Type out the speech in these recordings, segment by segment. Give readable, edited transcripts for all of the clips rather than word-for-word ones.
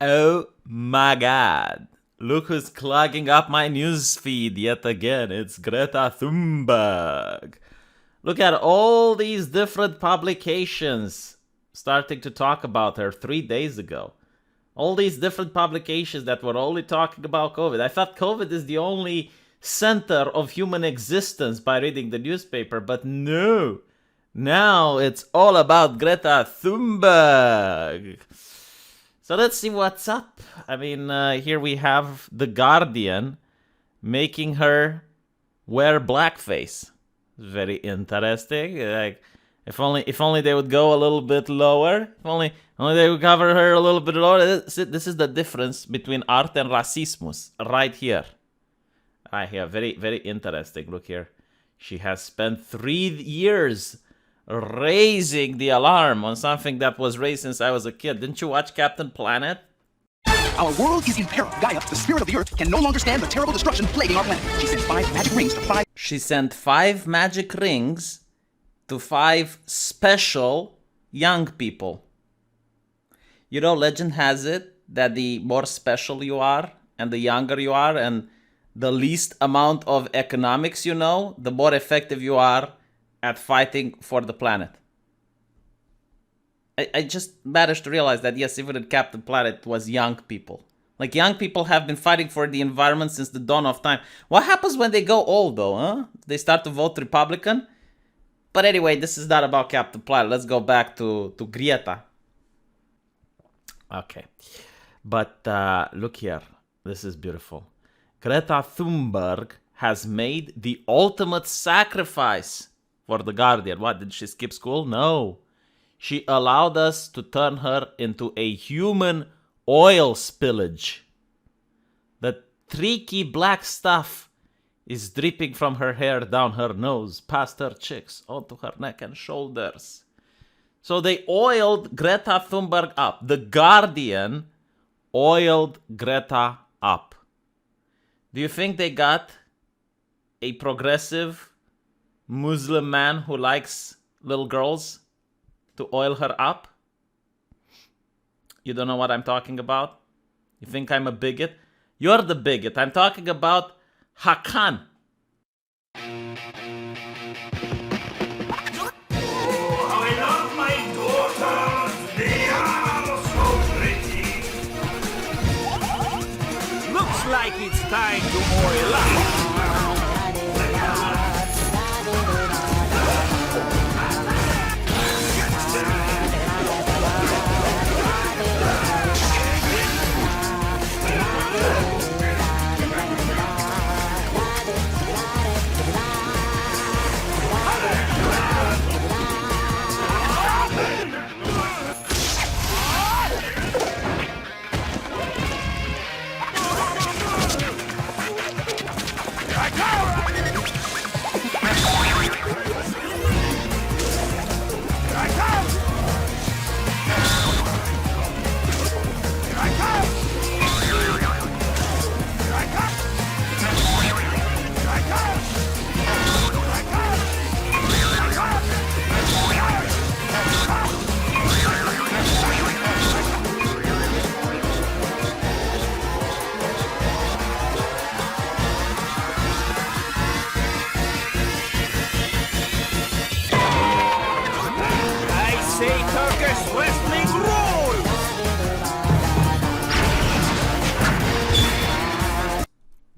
Oh my god. Look who's clogging up my newsfeed yet again. It's Greta Thunberg. Look at all these different publications starting to talk about her 3 days ago. All these different publications that were only talking about COVID. I thought COVID is the only center of human existence by reading the newspaper, but no. Now it's all about Greta Thunberg. So let's see what's up. I mean, here we have The Guardian making her wear blackface. Very interesting. Like, if only they would go a little bit lower. If only they would cover her a little bit lower. This is the difference between art and racismus, right here. Right here, very, very interesting. Look here. She has spent 3 years raising the alarm on something that was raised since I was a kid. Didn't you watch Captain Planet? Our world is in peril. Gaia, the spirit of the earth, can no longer stand the terrible destruction plaguing our planet. She sent 5 magic rings to 5... She sent 5 magic rings to 5 special young people. You know, legend has it that the more special you are and the younger you are and the least amount of economics you know, the more effective you are at fighting for the planet. I just managed to realize that, yes, even in Captain Planet was young people. Like, young people have been fighting for the environment since the dawn of time. What happens when they go old, though, huh? They start to vote Republican? But anyway, this is not about Captain Planet. Let's go back to Greta. Okay. But look here. This is beautiful. Greta Thunberg has made the ultimate sacrifice for The Guardian. What, did she skip school? No. She allowed us to turn her into a human oil spillage. The tricky black stuff is dripping from her hair down her nose, past her cheeks, onto her neck and shoulders. So they oiled Greta Thunberg up. The Guardian oiled Greta up. Do you think they got a progressive Muslim man who likes little girls to oil her up? You don't know what I'm talking about? You think I'm a bigot? You're the bigot. I'm talking about Hakan. I love my daughters. They are so pretty. Looks like it's time to oil up.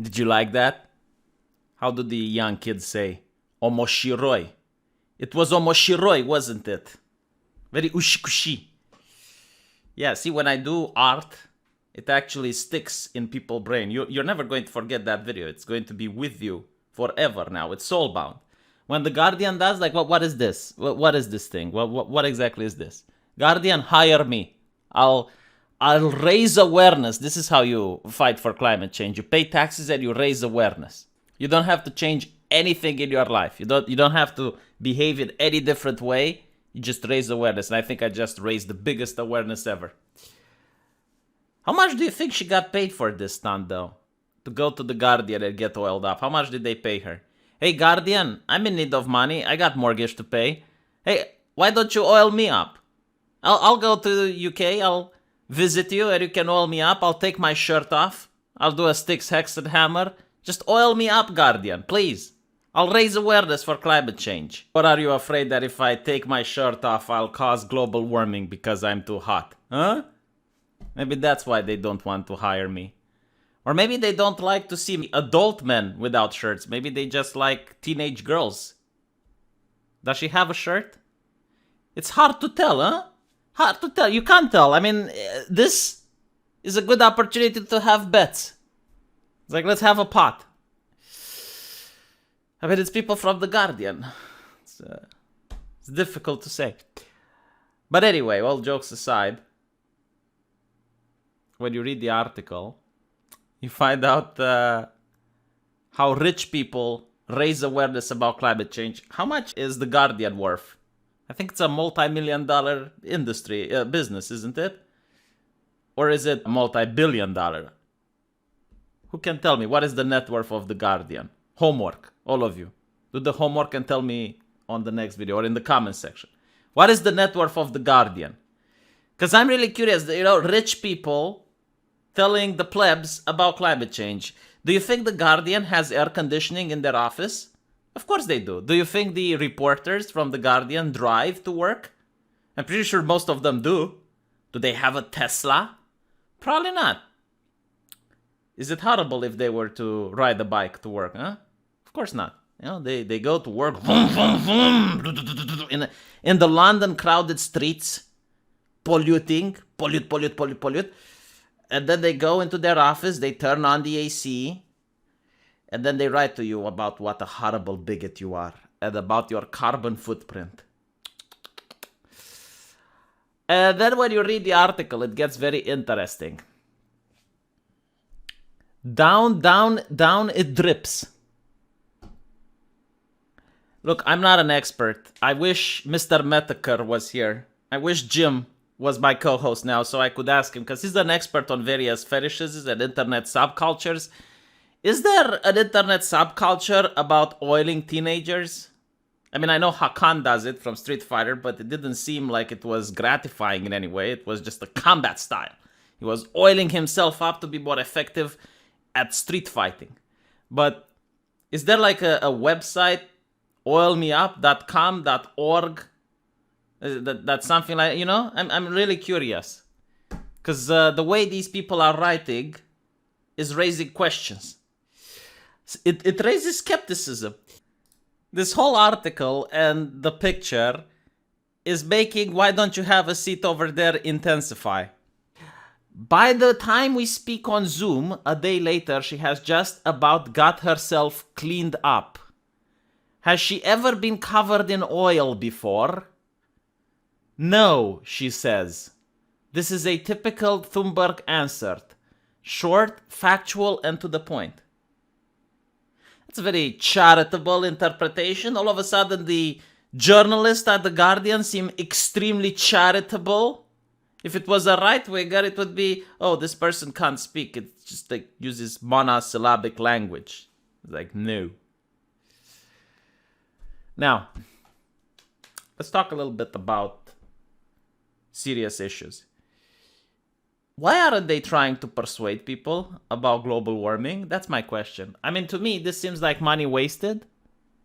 Did you like that? How do the young kids say? Omoshiroi. It was omoshiroi, wasn't it? Very ushikushi. Yeah, see, when I do art, it actually sticks in people's brain. You're never going to forget that video. It's going to be with you forever now. It's soulbound. When the Guardian does, like, what is this? What is this thing? What exactly is this? Guardian, hire me. I'll raise awareness. This is how you fight for climate change. You pay taxes and you raise awareness. You don't have to change anything in your life. You don't have to behave in any different way. You just raise awareness. And I think I just raised the biggest awareness ever. How much do you think she got paid for this stunt, though? To go to the Guardian and get oiled up. How much did they pay her? Hey, Guardian, I'm in need of money. I got mortgage to pay. Hey, why don't you oil me up? I'll go to the UK. visit you and you can oil me up. I'll take my shirt off. I'll do a Styx Hexed hammer. Just oil me up, Guardian, please. I'll raise awareness for climate change. Or are you afraid that if I take my shirt off, I'll cause global warming because I'm too hot? Huh? Maybe that's why they don't want to hire me. Or maybe they don't like to see adult men without shirts. Maybe they just like teenage girls. Does she have a shirt? It's hard to tell, huh? Hard to tell. You can't tell. I mean, this is a good opportunity to have bets. It's like, let's have a pot. I mean, it's people from The Guardian. It's difficult to say. But anyway, all jokes aside, when you read the article, you find out how rich people raise awareness about climate change. How much is The Guardian worth? I think it's a multi-million-dollar industry, business, isn't it? Or is it a multi-billion-dollar? Who can tell me? What is the net worth of The Guardian? Homework, all of you. Do the homework and tell me on the next video or in the comment section. What is the net worth of The Guardian? Because I'm really curious, rich people telling the plebs about climate change. Do you think The Guardian has air conditioning in their office? Of course they do. Do you think the reporters from The Guardian drive to work? I'm pretty sure most of them do. Do they have a Tesla? Probably not. Is it horrible if they were to ride a bike to work, huh? Of course not. They go to work in the London crowded streets, pollute. And then they go into their office, they turn on the AC, and then they write to you about what a horrible bigot you are and about your carbon footprint. And then when you read the article, it gets very interesting. Down it drips. Look, I'm not an expert. I wish Mr. Metaker was here. I wish Jim was my co-host now so I could ask him, because he's an expert on various fetishes and internet subcultures. Is there an internet subculture about oiling teenagers? I mean, I know Hakan does it from Street Fighter, but it didn't seem like it was gratifying in any way. It was just a combat style. He was oiling himself up to be more effective at street fighting. But is there like a website, oilmeup.com.org? That's something like, I'm really curious. Because the way these people are writing is raising questions. It raises skepticism. This whole article and the picture is making "why don't you have a seat over there" intensify. By the time we speak on Zoom, a day later, she has just about got herself cleaned up. Has she ever been covered in oil before? No, she says. This is a typical Thunberg answer. Short, factual, and to the point. It's a very charitable interpretation. All of a sudden, the journalists at The Guardian seem extremely charitable. If it was a right-winger, it would be, oh, this person can't speak. It just uses monosyllabic language. It's like, no. Now, let's talk a little bit about serious issues. Why aren't they trying to persuade people about global warming? That's my question. I mean, to me, this seems like money wasted.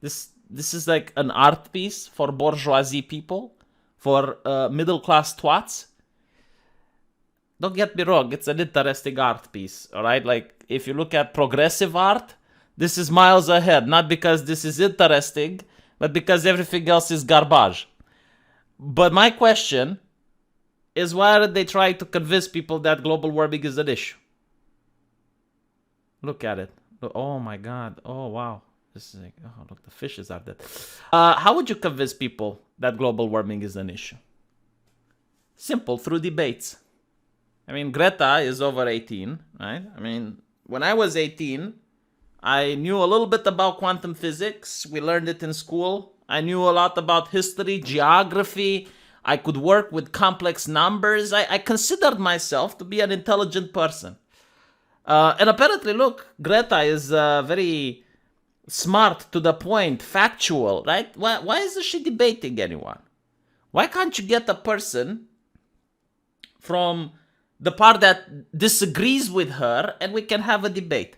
This is like an art piece for bourgeoisie people, for middle-class twats. Don't get me wrong, it's an interesting art piece, all right? Like, if you look at progressive art, this is miles ahead. Not because this is interesting, but because everything else is garbage. But my question is, why are they trying to convince people that global warming is an issue? Look at it. Oh my God. Oh wow. This is like, oh look, the fishes are dead. How would you convince people that global warming is an issue? Simple, through debates. I mean, Greta is over 18, right? I mean, when I was 18, I knew a little bit about quantum physics. We learned it in school. I knew a lot about history, geography. I could work with complex numbers. I considered myself to be an intelligent person. And apparently, look, Greta is very smart, to the point, factual, right? Why isn't she debating anyone? Why can't you get a person from the part that disagrees with her, and we can have a debate.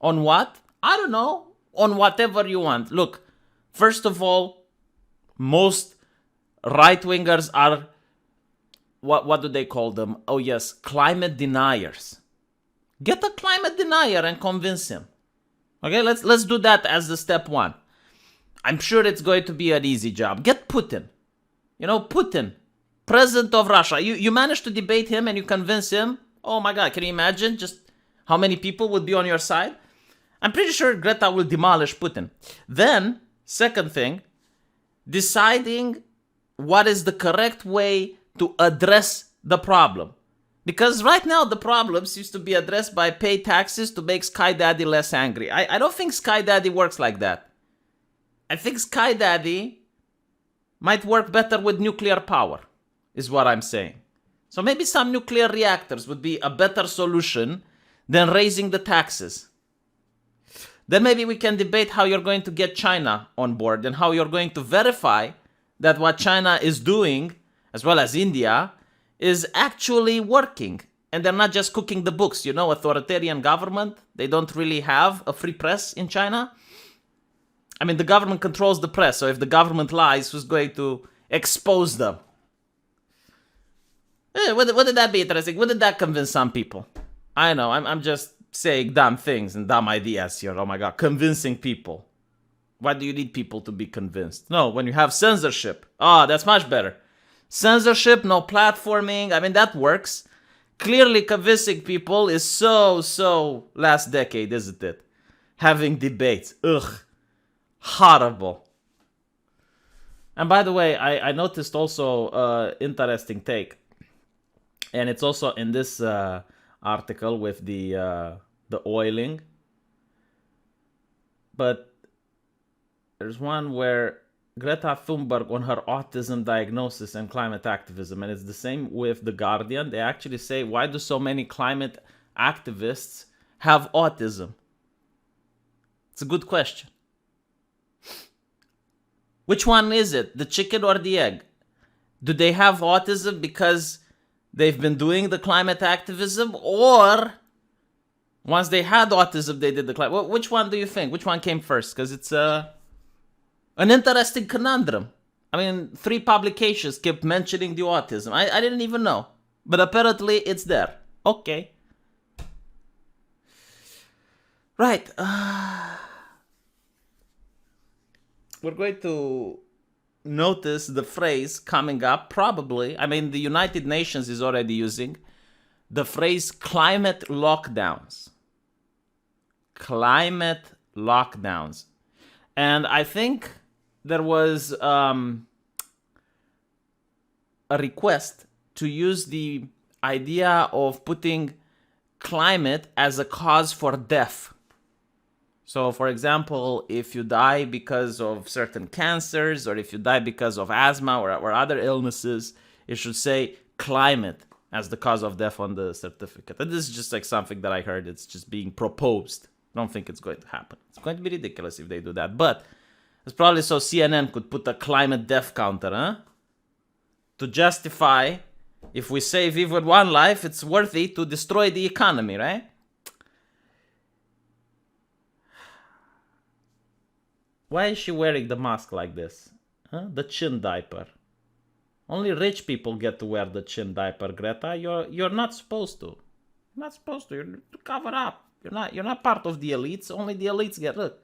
On what? I don't know. On whatever you want. Look, first of all, most right-wingers are, what do they call them? Oh yes, climate deniers. Get a climate denier and convince him. Okay, let's do that as the step one. I'm sure it's going to be an easy job. Get Putin. Putin, president of Russia. You manage to debate him and you convince him. Oh my God, can you imagine just how many people would be on your side? I'm pretty sure Greta will demolish Putin. Then, second thing, deciding what is the correct way to address the problem. Because right now the problem seems to be addressed by pay taxes to make Sky Daddy less angry. I don't think Sky Daddy works like that. I think Sky Daddy might work better with nuclear power, is what I'm saying. So maybe some nuclear reactors would be a better solution than raising the taxes. Then maybe we can debate how you're going to get China on board and how you're going to verify that what China is doing, as well as India, is actually working. And they're not just cooking the books. Authoritarian government, they don't really have a free press in China. I mean, the government controls the press, so if the government lies, who's going to expose them? Wouldn't that be interesting? Wouldn't that convince some people? I know, I'm just saying dumb things and dumb ideas here. Oh my God, convincing people. Why do you need people to be convinced? No, when you have censorship. That's much better. Censorship, no platforming. I mean, that works. Clearly convincing people is so last decade, isn't it? Having debates. Ugh. Horrible. And by the way, I noticed also interesting take. And it's also in this article with the oiling. But there's one where Greta Thunberg on her autism diagnosis and climate activism, and it's the same with The Guardian. They actually say, why do so many climate activists have autism? It's a good question. Which one is it? The chicken or the egg? Do they have autism because they've been doing the climate activism, or once they had autism, they did the climate? Which one do you think? Which one came first? Because it's an interesting conundrum. I mean, 3 publications kept mentioning the autism. I didn't even know. But apparently it's there. Okay. Right. We're going to notice the phrase coming up, probably. I mean, the United Nations is already using the phrase climate lockdowns. Climate lockdowns. And I think there was a request to use the idea of putting climate as a cause for death. So, for example, if you die because of certain cancers, or if you die because of asthma or other illnesses, it should say climate as the cause of death on the certificate. And this is just like something that I heard. It's just being proposed. I don't think it's going to happen. It's going to be ridiculous if they do that. But it's probably so CNN could put a climate death counter, to justify, if we save even one life, it's worthy to destroy the economy, right? Why is she wearing the mask like this? The chin diaper. Only rich people get to wear the chin diaper, Greta. You're not supposed to. You're not supposed to. You're to cover up. You're not part of the elites. Only the elites get. Look.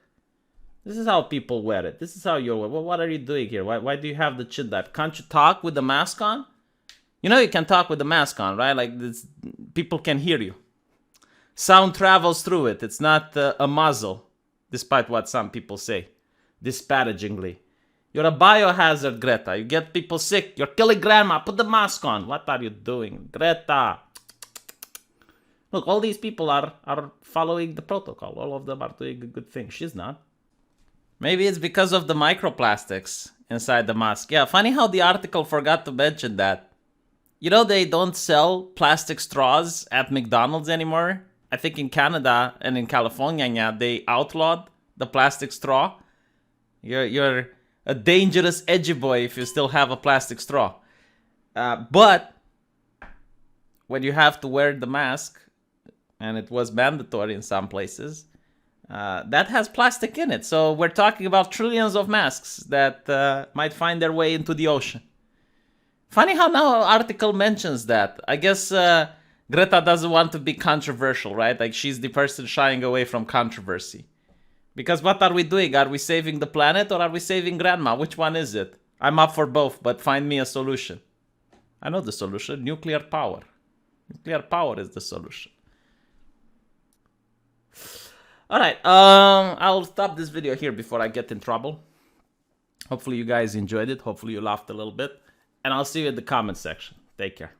This is how people wear it. This is how you wear it. What are you doing here? Why do you have the chin diaper? Can't you talk with the mask on? You know you can talk with the mask on, right? Like this, people can hear you. Sound travels through it. It's not a muzzle, despite what some people say. Disparagingly. You're a biohazard, Greta. You get people sick. You're killing grandma. Put the mask on. What are you doing? Greta. Look, all these people are following the protocol. All of them are doing a good thing. She's not. Maybe it's because of the microplastics inside the mask. Yeah, funny how the article forgot to mention that. You know, they don't sell plastic straws at McDonald's anymore. I think in Canada and in California, yeah, they outlawed the plastic straw. You're a dangerous edgy boy if you still have a plastic straw. But when you have to wear the mask, and it was mandatory in some places, that has plastic in it. So we're talking about trillions of masks that might find their way into the ocean. Funny how now article mentions that. I guess Greta doesn't want to be controversial, right? Like, she's the person shying away from controversy. Because what are we doing? Are we saving the planet or are we saving grandma? Which one is it? I'm up for both, but find me a solution. I know the solution. Nuclear power. Nuclear power is the solution. Alright, I'll stop this video here before I get in trouble. Hopefully you guys enjoyed it. Hopefully you laughed a little bit. And I'll see you in the comment section. Take care.